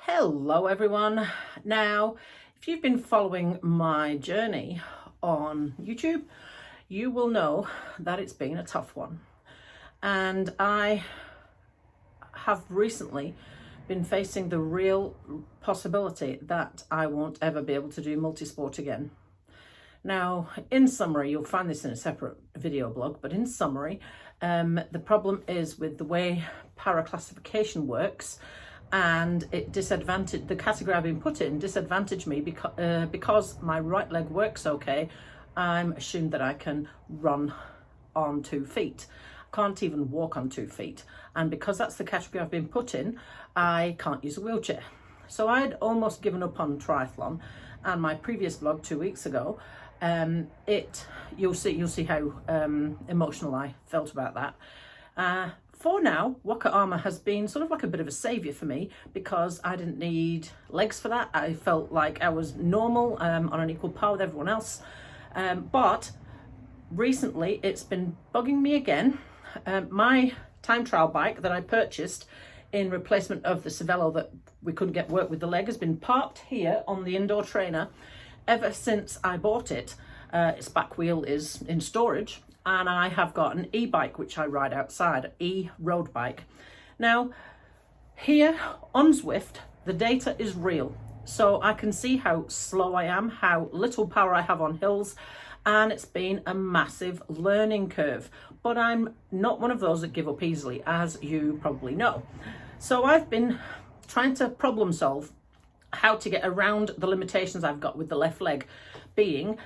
Hello everyone. Now, if you've been following my journey on YouTube, you will know that it's been a tough one. And I have recently been facing the real possibility that I won't ever be able to do multisport again. Now, in summary, you'll find this in a separate video blog, but in summary, the problem is with the way para classification works, and it disadvantaged the category I've been put in, disadvantaged me because my right leg works okay. I'm assumed that I can run on 2 feet. I can't even walk on 2 feet, and because that's the category I've been put in, I can't use a wheelchair. So I'd almost given up on triathlon, and my previous vlog 2 weeks ago, you'll see how emotional I felt about that. For now, Waka Ama has been sort of like a bit of a saviour for me because I didn't need legs for that. I felt like I was normal, on an equal par with everyone else. But recently it's been bugging me again. My time trial bike that I purchased in replacement of the Cervelo that we couldn't get work with the leg has been parked here on the indoor trainer ever since I bought it. Its back wheel is in storage, and I have got an e-bike which I ride outside, e-road bike. Now, here on Zwift, the data is real. So I can see how slow I am, how little power I have on hills, and it's been a massive learning curve. But I'm not one of those that give up easily, as you probably know. So I've been trying to problem solve how to get around the limitations I've got with the left leg, being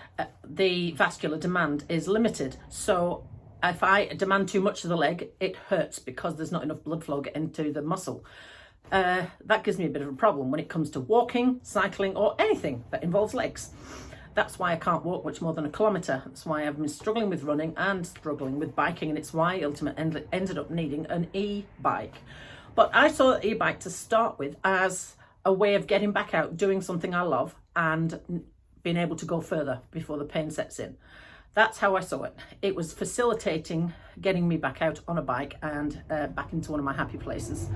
the vascular demand is limited. So if I demand too much of the leg, it hurts because there's not enough blood flow getting to the muscle. That gives me a bit of a problem when it comes to walking, cycling, or anything that involves legs. That's why I can't walk much more than a kilometre. That's why I've been struggling with running and struggling with biking, and it's why I ultimately ended up needing an e-bike. But I saw the e-bike to start with as a way of getting back out, doing something I love, and being able to go further before the pain sets in. That's how I saw it. It was facilitating getting me back out on a bike and back into one of my happy places.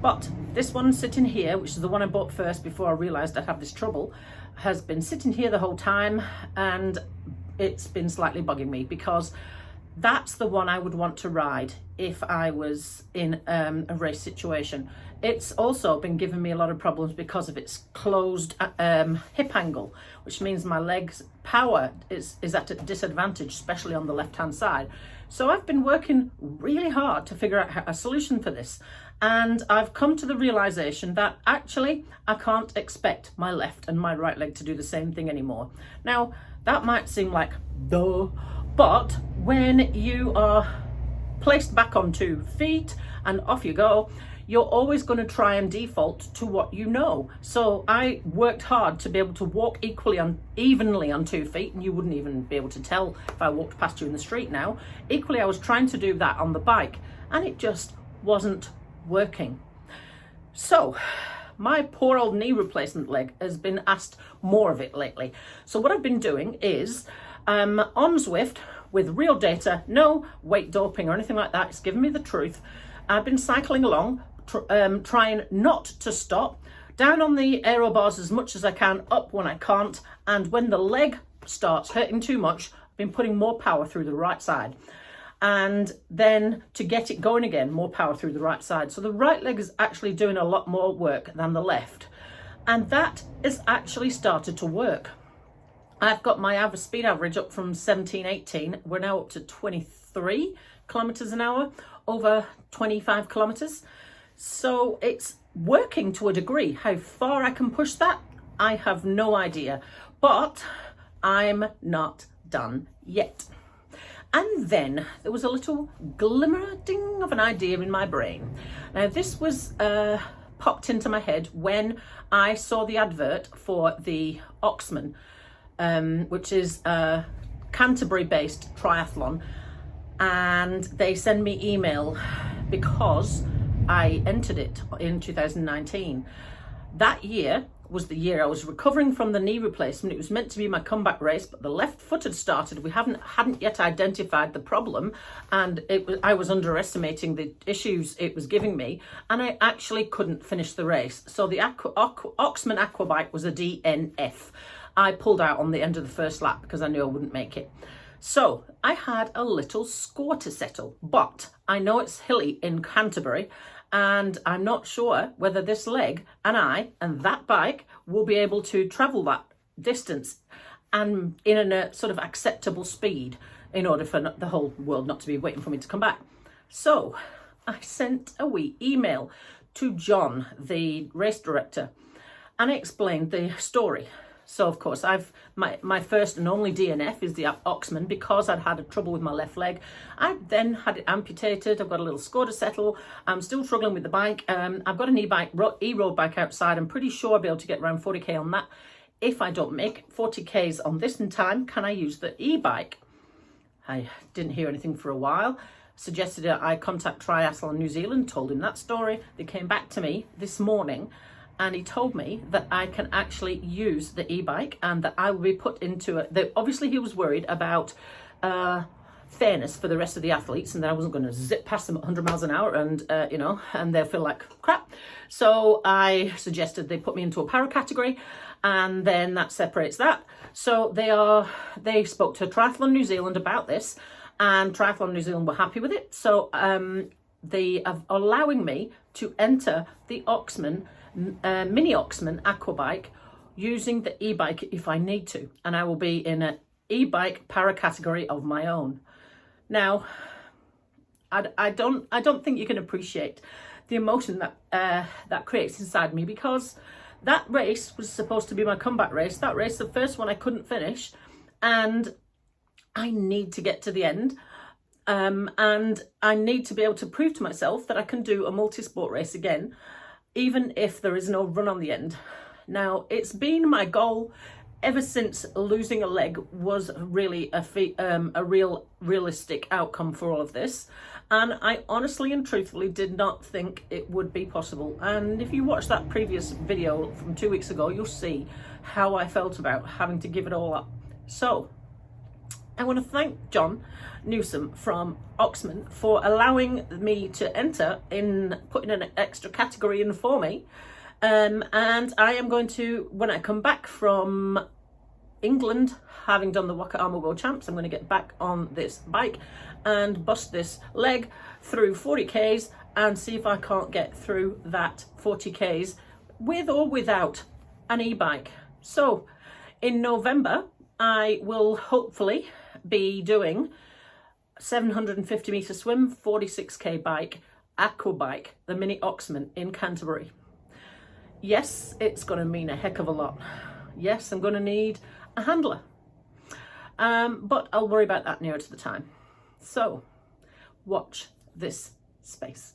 But this one sitting here, which is the one I bought first before I realised I'd have this trouble, has been sitting here the whole time, and it's been slightly bugging me because that's the one I would want to ride if I was in a race situation. It's also been giving me a lot of problems because of its closed hip angle, which means my legs power is at a disadvantage, especially on the left hand side. So I've been working really hard to figure out a solution for this, and I've come to the realization that actually I can't expect my left and my right leg to do the same thing anymore. Now that might seem like duh, but when you are placed back on 2 feet and off you go, you're always going to try and default to what you know. So I worked hard to be able to walk evenly on 2 feet, and you wouldn't even be able to tell if I walked past you in the street now. Equally, I was trying to do that on the bike, and it just wasn't working. So my poor old knee replacement leg has been asked more of it lately. So what I've been doing is on Zwift, with real data, no weight doping or anything like that, it's given me the truth. I've been cycling along, trying not to stop, down on the aero bars as much as I can, up when I can't, and when the leg starts hurting too much, I've been putting more power through the right side. And then to get it going again, more power through the right side. So the right leg is actually doing a lot more work than the left. And that has actually started to work. I've got my average speed average up from 17, 18. We're now up to 23 kilometers an hour, over 25 kilometers. So it's working to a degree. How far I can push that, I have no idea. But I'm not done yet. And then there was a little glimmer ding of an idea in my brain. Now this was popped into my head when I saw the advert for the Oxman, which is a Canterbury-based triathlon, and they send me email because I entered it in 2019. That year was the year I was recovering from the knee replacement. It was meant to be my comeback race, but the left foot had started. We hadn't yet identified the problem, and I was underestimating the issues it was giving me, and I actually couldn't finish the race. So the Oxman Aquabike was a DNF. I pulled out on the end of the first lap because I knew I wouldn't make it. So I had a little score to settle, but I know it's hilly in Canterbury, and I'm not sure whether this leg and that bike will be able to travel that distance and in a sort of acceptable speed in order for the whole world not to be waiting for me to come back. So I sent a wee email to John, the race director, and I explained the story. So of course my first and only DNF is the Oxman because I'd had a trouble with my left leg. I then had it amputated. I've got a little score to settle. I'm still struggling with the bike. I've got an e-road bike outside. I'm pretty sure I'll be able to get around 40k on that. If I don't make 40k's on this in time, can I use the e-bike? I didn't hear anything for a while. Suggested I contact Triathlon New Zealand, told him that story. They came back to me this morning, and he told me that I can actually use the e-bike and that I will be put into it. Obviously, he was worried about fairness for the rest of the athletes, and that I wasn't going to zip past them at 100 miles an hour and, and they'll feel like crap. So I suggested they put me into a para category, and then that separates that. So they spoke to Triathlon New Zealand about this, and Triathlon New Zealand were happy with it. So they are allowing me to enter the Oxman mini Oxman Aquabike using the e-bike if I need to, and I will be in an e-bike para category of my own. Now, I don't think you can appreciate the emotion that that creates inside me, because that race was supposed to be my comeback race. That race, the first one, I couldn't finish, and I need to get to the end. And I need to be able to prove to myself that I can do a multi-sport race again, even if there is no run on the end. Now, it's been my goal ever since losing a leg was really a realistic outcome for all of this. And I honestly and truthfully did not think it would be possible. And if you watch that previous video from 2 weeks ago, you'll see how I felt about having to give it all up. So I want to thank John Newsom from Oxman for allowing me to enter in, putting an extra category in for me. And I am going to, when I come back from England, having done the Waka Ama World Champs, I'm going to get back on this bike and bust this leg through 40k's and see if I can't get through that 40k's with or without an e-bike. So in November, I will hopefully be doing 750 metre swim, 46k bike, aqua bike, the mini Oxman in Canterbury. Yes, it's going to mean a heck of a lot. Yes, I'm going to need a handler. But I'll worry about that nearer to the time. So watch this space.